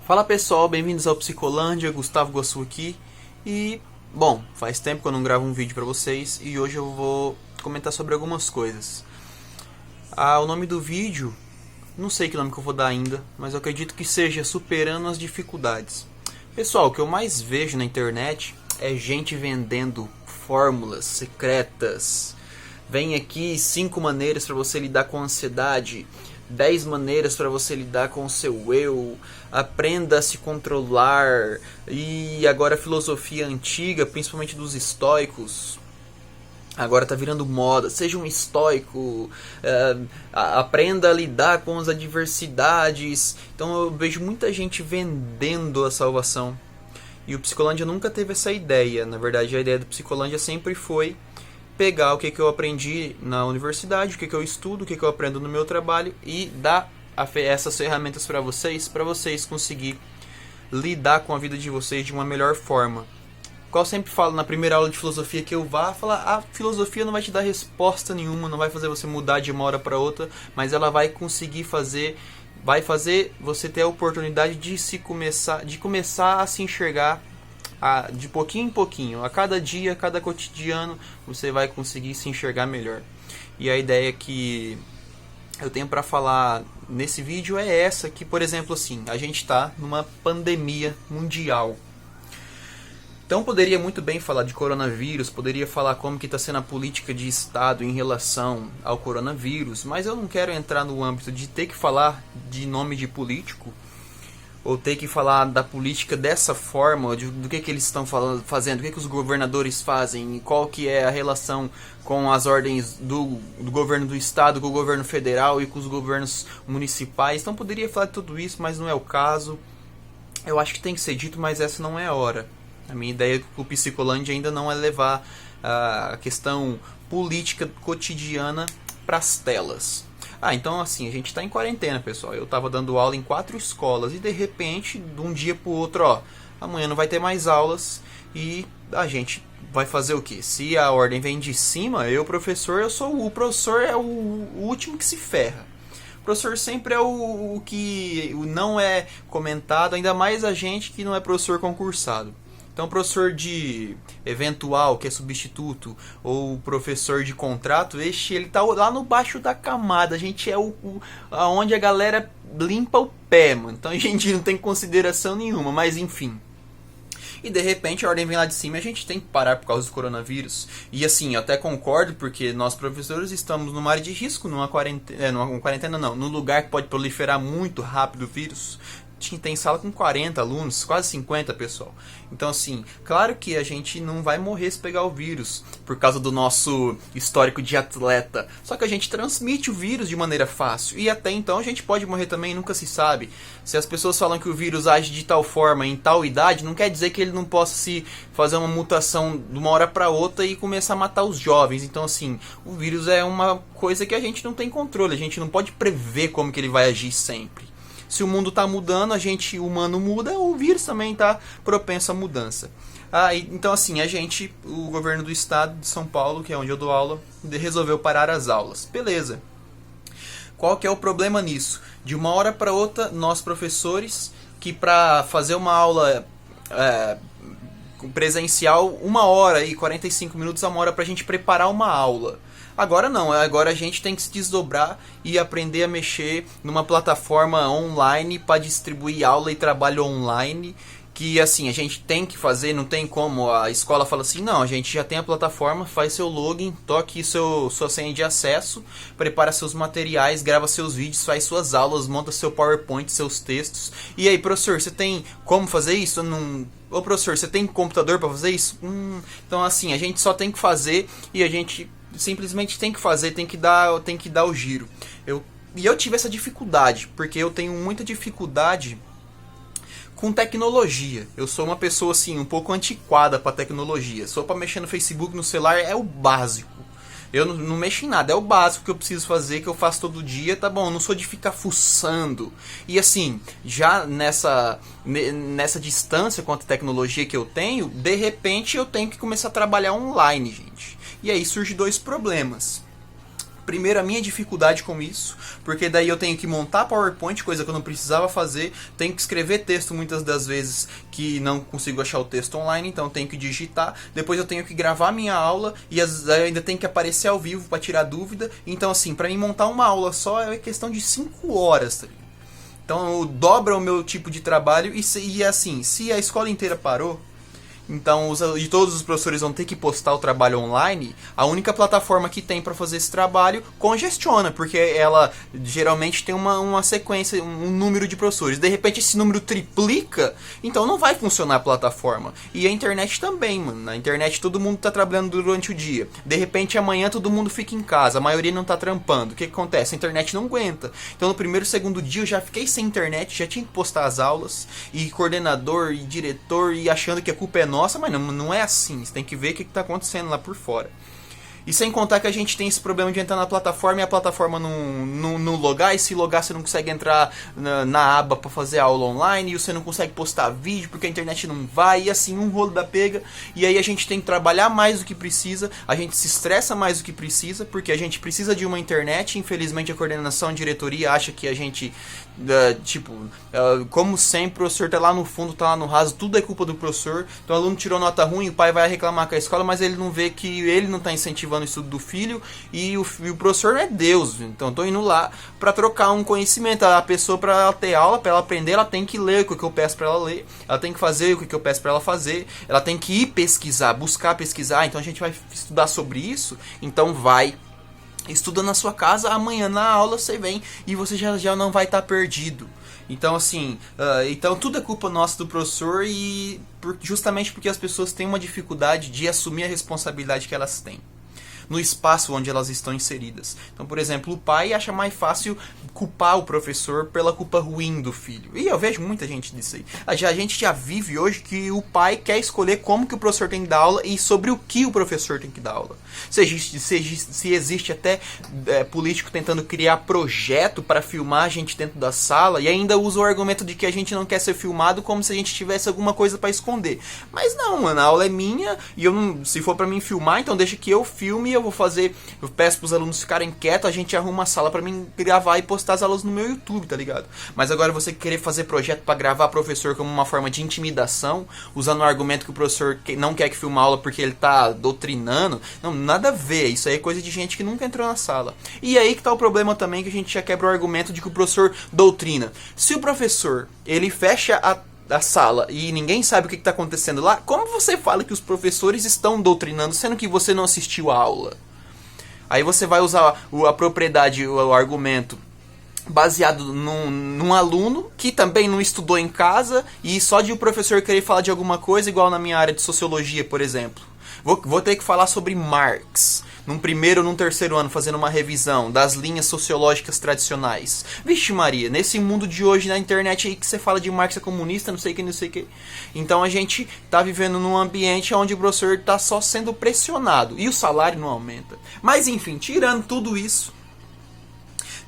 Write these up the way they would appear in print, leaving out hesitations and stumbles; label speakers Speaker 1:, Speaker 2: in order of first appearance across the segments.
Speaker 1: Fala pessoal, bem-vindos ao Psicolândia, Gustavo Guassu aqui. E, bom, faz tempo que eu não gravo um vídeo pra vocês e hoje eu vou comentar sobre algumas coisas. O nome do vídeo, não sei que nome que eu vou dar ainda, mas eu acredito que seja Superando as Dificuldades. Pessoal, o que eu mais vejo na internet é gente vendendo fórmulas secretas. Vem aqui 5 maneiras para você lidar com a ansiedade, 10 maneiras para você lidar com o seu eu, aprenda a se controlar. E agora a filosofia antiga, principalmente dos estoicos, agora está virando moda. Seja um estoico, aprenda a lidar com as adversidades. Então eu vejo muita gente vendendo a salvação. E o Psicolândia nunca teve essa ideia. Na verdade, a ideia do Psicolândia sempre foi pegar o que eu aprendi na universidade, o que eu estudo, o que eu aprendo no meu trabalho e dar essas ferramentas para vocês conseguir lidar com a vida de vocês de uma melhor forma. Qual eu sempre falo na primeira aula de filosofia que eu vá, a filosofia não vai te dar resposta nenhuma, não vai fazer você mudar de uma hora para outra, mas ela vai conseguir vai fazer você ter a oportunidade de começar a se enxergar de pouquinho em pouquinho, a cada dia, a cada cotidiano, você vai conseguir se enxergar melhor. E a ideia que eu tenho para falar nesse vídeo é essa, que, por exemplo, assim, a gente está numa pandemia mundial. Então poderia muito bem falar de coronavírus, poderia falar como que está sendo a política de Estado em relação ao coronavírus, mas eu não quero entrar no âmbito de ter que falar de nome de político, ou ter que falar da política dessa forma, do que eles estão fazendo, o que os governadores fazem, qual que é a relação com as ordens do governo do estado, com o governo federal e com os governos municipais. Então poderia falar de tudo isso, mas não é o caso. Eu acho que tem que ser dito, mas essa não é a hora. A minha ideia com o Psicolândia ainda não é levar a questão política cotidiana para as telas. Então assim, a gente está em quarentena, pessoal. Eu estava dando aula em 4 escolas e de repente, de um dia para o outro, amanhã não vai ter mais aulas e a gente vai fazer o quê? Se a ordem vem de cima, o professor é o último que se ferra. O professor sempre é o que não é comentado, ainda mais a gente que não é professor concursado. Então, professor de eventual, que é substituto, ou professor de contrato, ele tá lá no baixo da camada. A gente é aonde a galera limpa o pé, mano. Então a gente não tem consideração nenhuma, mas enfim. E de repente a ordem vem lá de cima e a gente tem que parar por causa do coronavírus. E assim, eu até concordo, porque nós professores estamos numa área de risco, numa quarentena não, num lugar que pode proliferar muito rápido o vírus. Tem sala com 40 alunos, quase 50, pessoal. Então assim, claro que a gente não vai morrer se pegar o vírus por causa do nosso histórico de atleta. Só que a gente transmite o vírus de maneira fácil. E até então a gente pode morrer também, nunca se sabe. Se as pessoas falam que o vírus age de tal forma, em tal idade, não quer dizer que ele não possa se fazer uma mutação de uma hora para outra e começar a matar os jovens. Então assim, o vírus é uma coisa que a gente não tem controle. A gente não pode prever como que ele vai agir sempre. Se o mundo está mudando, a gente humano muda, o vírus também está propenso à mudança. Então assim, o governo do estado de São Paulo, que é onde eu dou aula, resolveu parar as aulas. Beleza. Qual que é o problema nisso? De uma hora para outra, nós professores, que para fazer uma aula presencial, 1 hora e 45 minutos é 1 hora para a gente preparar uma aula. Agora não, agora a gente tem que se desdobrar e aprender a mexer numa plataforma online para distribuir aula e trabalho online, que assim, a gente tem que fazer, não tem como, a escola fala assim, não, a gente já tem a plataforma, faz seu login, toque sua senha de acesso, prepara seus materiais, grava seus vídeos, faz suas aulas, monta seu PowerPoint, seus textos. E aí, professor, você tem como fazer isso? Ô professor, você tem computador para fazer isso? Então assim, a gente só tem que fazer e a gente simplesmente tem que fazer, tem que dar o giro. Eu tive essa dificuldade, porque eu tenho muita dificuldade com tecnologia. Eu sou uma pessoa assim, um pouco antiquada para tecnologia. Só para mexer no Facebook, no celular, é o básico. Eu não mexo em nada, é o básico que eu preciso fazer, que eu faço todo dia, tá bom, eu não sou de ficar fuçando. E assim, já nessa distância quanto à tecnologia que eu tenho, de repente eu tenho que começar a trabalhar online, gente. E aí surgem 2 problemas. primeiro a minha dificuldade com isso, porque daí eu tenho que montar PowerPoint, coisa que eu não precisava fazer, tenho que escrever texto muitas das vezes que não consigo achar o texto online, então eu tenho que digitar, depois eu tenho que gravar minha aula e ainda tem que aparecer ao vivo para tirar dúvida, então assim, para mim montar uma aula só é questão de 5 horas, tá ligado? Então dobra o meu tipo de trabalho e assim, se a escola inteira parou, então e todos os professores vão ter que postar o trabalho online, a única plataforma que tem para fazer esse trabalho congestiona, porque ela geralmente tem uma sequência, um número de professores. De repente esse número triplica, então não vai funcionar a plataforma. E a internet também, mano. Na internet todo mundo tá trabalhando durante o dia. De repente amanhã todo mundo fica em casa, a maioria não tá trampando. O que acontece? A internet não aguenta. Então no primeiro e segundo dia eu já fiquei sem internet, já tinha que postar as aulas, e coordenador e diretor e achando que a culpa é nossa, mas não é assim. Você tem que ver o que está acontecendo lá por fora. E sem contar que a gente tem esse problema de entrar na plataforma e a plataforma não logar, e se logar você não consegue entrar na aba para fazer aula online, e você não consegue postar vídeo porque a internet não vai, e assim, um rolo da pega. E aí a gente tem que trabalhar mais do que precisa, a gente se estressa mais do que precisa, porque a gente precisa de uma internet. Infelizmente a coordenação, a diretoria acha que a gente, como sempre, o professor tá lá no fundo, tá lá no raso, tudo é culpa do professor. Então o aluno tirou nota ruim, o pai vai reclamar com a escola, mas ele não vê que ele não tá incentivando o estudo do filho, e o professor não é Deus. Então tô indo lá para trocar um conhecimento. A pessoa, para ela ter aula, para ela aprender, ela tem que ler o que eu peço para ela ler, ela tem que fazer o que eu peço para ela fazer, ela tem que ir pesquisar, buscar pesquisar. Então a gente vai estudar sobre isso, então vai estuda na sua casa, amanhã na aula você vem e você já não vai estar perdido. Então assim, então tudo é culpa nossa do professor, e justamente porque as pessoas têm uma dificuldade de assumir a responsabilidade que elas têm no espaço onde elas estão inseridas. Então, por exemplo, o pai acha mais fácil culpar o professor pela culpa ruim do filho. E eu vejo muita gente disso aí. A gente já vive hoje que o pai quer escolher como que o professor tem que dar aula e sobre o que o professor tem que dar aula. Se existe até político tentando criar projeto para filmar a gente dentro da sala, e ainda usa o argumento de que a gente não quer ser filmado como se a gente tivesse alguma coisa para esconder. Mas não, mano, a aula é minha, e eu não, se for para mim filmar, então deixa que eu filme. Eu peço pros alunos ficarem quietos, a gente arruma uma sala pra mim gravar e postar as aulas no meu YouTube, tá ligado? Mas agora você querer fazer projeto pra gravar professor como uma forma de intimidação, usando o argumento que o professor não quer que filme a aula porque ele tá doutrinando, não, nada a ver. Isso aí é coisa de gente que nunca entrou na sala. E aí que tá o problema também, que a gente já quebra o argumento de que o professor doutrina. Se o professor, ele fecha a sala e ninguém sabe o que está acontecendo lá, como você fala que os professores estão doutrinando, sendo que você não assistiu a aula? Aí você vai usar a propriedade, o argumento baseado num aluno que também não estudou em casa, e só de o professor querer falar de alguma coisa, igual na minha área de sociologia, por exemplo. Vou ter que falar sobre Marx num primeiro ou num terceiro ano, fazendo uma revisão das linhas sociológicas tradicionais. Vixe Maria, nesse mundo de hoje na internet aí que você fala de Marx é comunista, não sei o que. Então a gente tá vivendo num ambiente onde o professor tá só sendo pressionado e o salário não aumenta. Mas enfim, tirando tudo isso,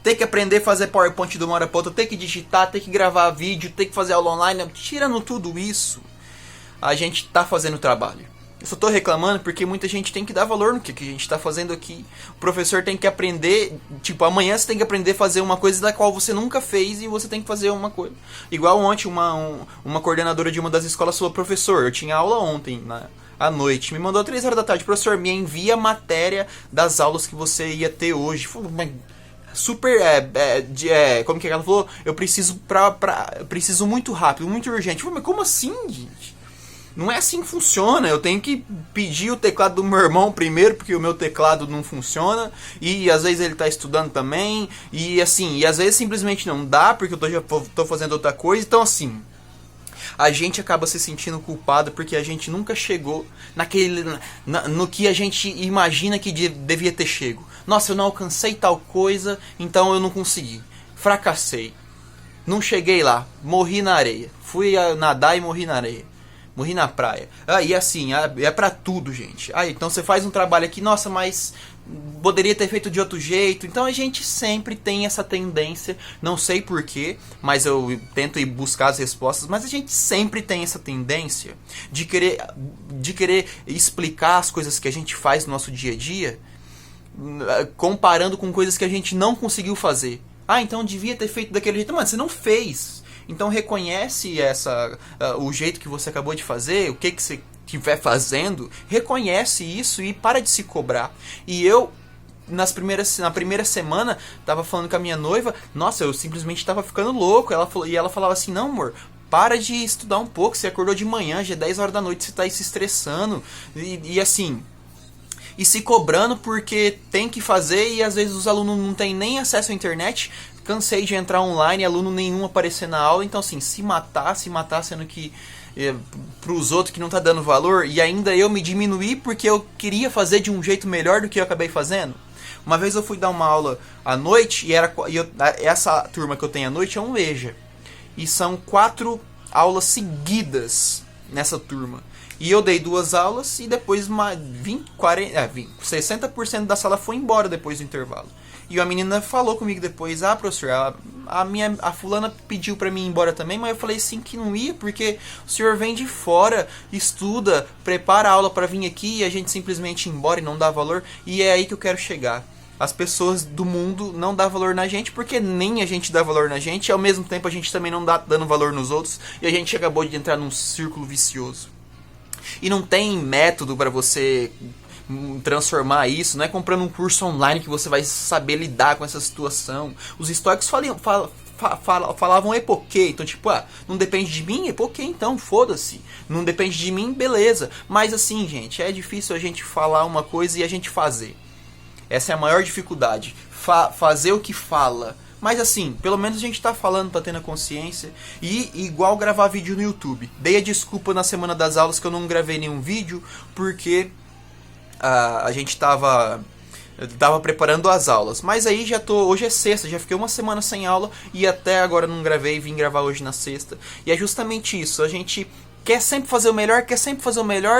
Speaker 1: ter que aprender a fazer PowerPoint de uma hora pra outra, ter que digitar, ter que gravar vídeo, ter que fazer aula online, tirando tudo isso, a gente tá fazendo trabalho. Eu só tô reclamando porque muita gente tem que dar valor no que a gente tá fazendo aqui. O professor tem que aprender, amanhã você tem que aprender a fazer uma coisa da qual você nunca fez, e você tem que fazer uma coisa. Igual ontem uma coordenadora de uma das escolas falou: professor, eu tinha aula ontem, à noite, me mandou 3 horas da tarde, professor, me envia a matéria das aulas que você ia ter hoje. Falei, mas super, como que ela falou? Eu preciso preciso muito rápido, muito urgente. Falei, mas como assim, gente? Não é assim que funciona. Eu tenho que pedir o teclado do meu irmão primeiro, porque o meu teclado não funciona, e às vezes ele está estudando também, e assim, e às vezes simplesmente não dá, porque eu já tô fazendo outra coisa. Então assim, a gente acaba se sentindo culpado porque a gente nunca chegou no que a gente imagina que devia ter chego. Nossa, eu não alcancei tal coisa, então eu não consegui. Fracassei. Não cheguei lá. Morri na areia. Fui nadar e morri na areia. Morri na praia. E assim, é pra tudo, gente. Então você faz um trabalho aqui, nossa, mas poderia ter feito de outro jeito. Então a gente sempre tem essa tendência, não sei porquê, mas eu tento ir buscar as respostas, mas a gente sempre tem essa tendência de querer explicar as coisas que a gente faz no nosso dia a dia comparando com coisas que a gente não conseguiu fazer. Ah, então devia ter feito daquele jeito. Mano, você não fez. Então reconhece o jeito que você acabou de fazer, o que você estiver fazendo, reconhece isso e para de se cobrar. E eu, na primeira semana, tava falando com a minha noiva, nossa, eu simplesmente tava ficando louco. Ela falava assim, não, amor, para de estudar um pouco, você acordou de manhã, já é 10 horas da noite, você tá aí se estressando. E assim... E se cobrando porque tem que fazer e às vezes os alunos não têm nem acesso à internet. Cansei de entrar online e aluno nenhum aparecer na aula. Então assim, se matar sendo que pros outros que não tá dando valor. E ainda eu me diminuir porque eu queria fazer de um jeito melhor do que eu acabei fazendo. Uma vez eu fui dar uma aula à noite e essa turma que eu tenho à noite é um EJA. E são 4 aulas seguidas nessa turma. E eu dei 2 aulas e depois 60% da sala foi embora depois do intervalo. E a menina falou comigo depois, professor, a fulana pediu pra mim ir embora também, mas eu falei sim que não ia, porque o senhor vem de fora, estuda, prepara a aula pra vir aqui e a gente simplesmente ir embora e não dá valor. E é aí que eu quero chegar. As pessoas do mundo não dão valor na gente, porque nem a gente dá valor na gente, e ao mesmo tempo a gente também não dá dando valor nos outros, e a gente acabou de entrar num círculo vicioso. E não tem método para você transformar isso, não é comprando um curso online que você vai saber lidar com essa situação. Os estoicos falavam epoquê, então tipo, não depende de mim, epoquê então, foda-se. Não depende de mim, beleza. Mas assim, gente, é difícil a gente falar uma coisa e a gente fazer. Essa é a maior dificuldade, fazer o que fala. Mas assim, pelo menos a gente tá falando, tá tendo a consciência. E igual gravar vídeo no YouTube. Dei a desculpa na semana das aulas que eu não gravei nenhum vídeo, porque a gente tava preparando as aulas. Mas aí hoje é sexta, já fiquei uma semana sem aula e até agora não gravei, vim gravar hoje na sexta. E é justamente isso, a gente quer sempre fazer o melhor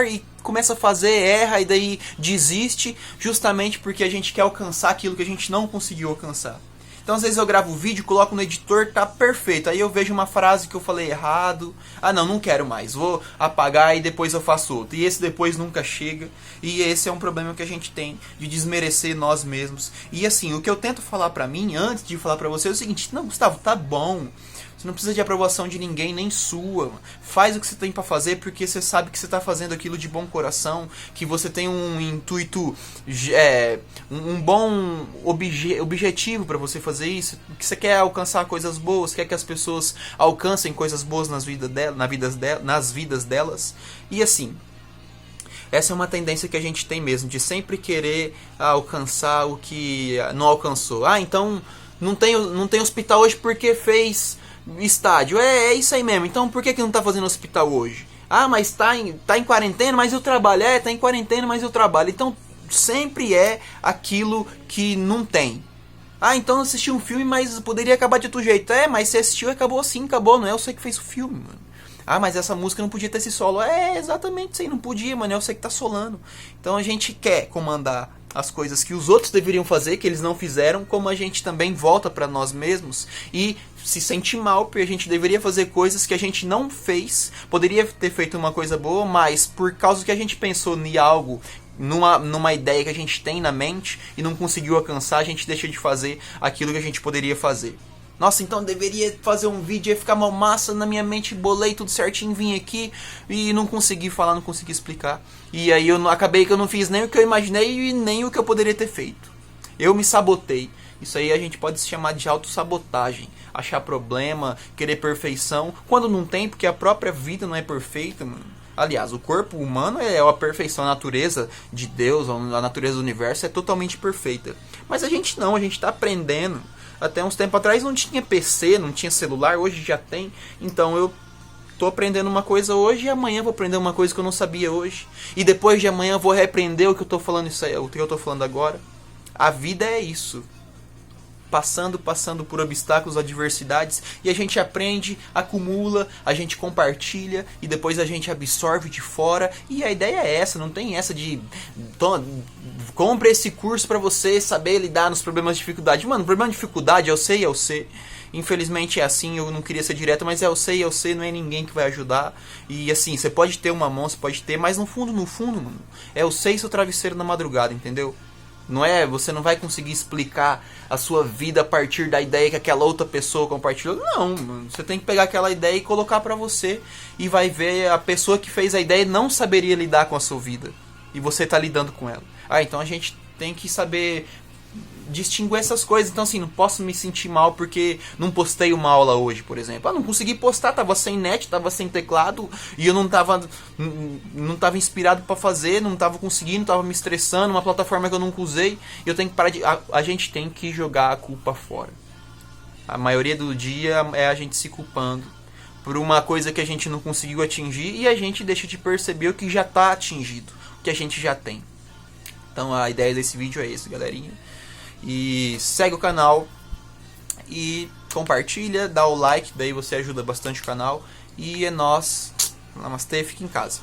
Speaker 1: e começa a fazer, erra e daí desiste, justamente porque a gente quer alcançar aquilo que a gente não conseguiu alcançar. Então às vezes eu gravo o vídeo, coloco no editor, tá perfeito. Aí eu vejo uma frase que eu falei errado. Não quero mais. Vou apagar e depois eu faço outro. E esse depois nunca chega. E esse é um problema que a gente tem de desmerecer nós mesmos. E assim, o que eu tento falar pra mim, antes de falar pra você, é o seguinte. Não, Gustavo, tá bom. Você não precisa de aprovação de ninguém, nem sua. Faz o que você tem pra fazer, porque você sabe que você tá fazendo aquilo de bom coração, que você tem um intuito, um bom objetivo pra você fazer isso, que você quer alcançar coisas boas, quer que as pessoas alcancem coisas boas nas vidas delas. E assim, essa é uma tendência que a gente tem mesmo, de sempre querer alcançar o que não alcançou. Então não tem hospital hoje porque fez estádio. É isso aí mesmo. Então por que não tá fazendo hospital hoje? Mas tá em quarentena, mas eu trabalho. Tá em quarentena, mas eu trabalho. Então sempre é aquilo que não tem. Então eu assisti um filme, mas poderia acabar de outro jeito. Mas você assistiu e acabou assim, acabou. Não é você que fez o filme, mano. Mas essa música não podia ter esse solo. Exatamente isso aí, não podia, mano. É você que tá solando. Então a gente quer comandar as coisas que os outros deveriam fazer, que eles não fizeram, como a gente também volta pra nós mesmos e se sente mal, porque a gente deveria fazer coisas que a gente não fez, poderia ter feito uma coisa boa, mas por causa que a gente pensou em algo, numa ideia que a gente tem na mente e não conseguiu alcançar, a gente deixa de fazer aquilo que a gente poderia fazer. Nossa, então deveria fazer um vídeo, ia ficar mal massa na minha mente, bolei tudo certinho, vim aqui e não consegui falar, não consegui explicar. E aí acabei que eu não fiz nem o que eu imaginei e nem o que eu poderia ter feito. Eu me sabotei. Isso aí a gente pode se chamar de autossabotagem. Achar problema, querer perfeição, quando não tem, porque a própria vida não é perfeita, mano. Aliás, o corpo humano é a perfeição, a natureza de Deus, a natureza do universo é totalmente perfeita. Mas a gente não, a gente tá aprendendo. Até uns tempos atrás não tinha PC, não tinha celular, hoje já tem. Então eu tô aprendendo uma coisa hoje e amanhã vou aprender uma coisa que eu não sabia hoje. E depois de amanhã eu vou reaprender o que eu tô falando, o que eu tô falando agora. A vida é isso. Passando por obstáculos, adversidades, e a gente aprende, acumula, a gente compartilha e depois a gente absorve de fora. E a ideia é essa, não tem essa de compre esse curso pra você saber lidar nos problemas de dificuldade. Mano, problema de dificuldade, eu sei. Infelizmente é assim, eu não queria ser direto, mas eu sei, não é ninguém que vai ajudar. E assim, você pode ter uma mão, você pode ter, mas no fundo, mano, é eu sei seu travesseiro na madrugada, entendeu? Não é, você não vai conseguir explicar a sua vida a partir da ideia que aquela outra pessoa compartilhou. Não, mano, você tem que pegar aquela ideia e colocar pra você e vai ver a pessoa que fez a ideia não saberia lidar com a sua vida e você tá lidando com ela. Então a gente tem que saber distinguir essas coisas. Então assim, não posso me sentir mal porque não postei uma aula hoje, por exemplo. Não consegui postar, tava sem net, tava sem teclado e eu não tava inspirado para fazer, não tava conseguindo, tava me estressando, uma plataforma que eu nunca usei. E eu tenho que parar de... A gente tem que jogar a culpa fora. A maioria do dia é a gente se culpando por uma coisa que a gente não conseguiu atingir e a gente deixa de perceber o que já tá atingido, o que a gente já tem. Então a ideia desse vídeo é esse, galerinha. E segue o canal e compartilha, dá o like, daí você ajuda bastante o canal. E é nóis. Namastê, fique em casa.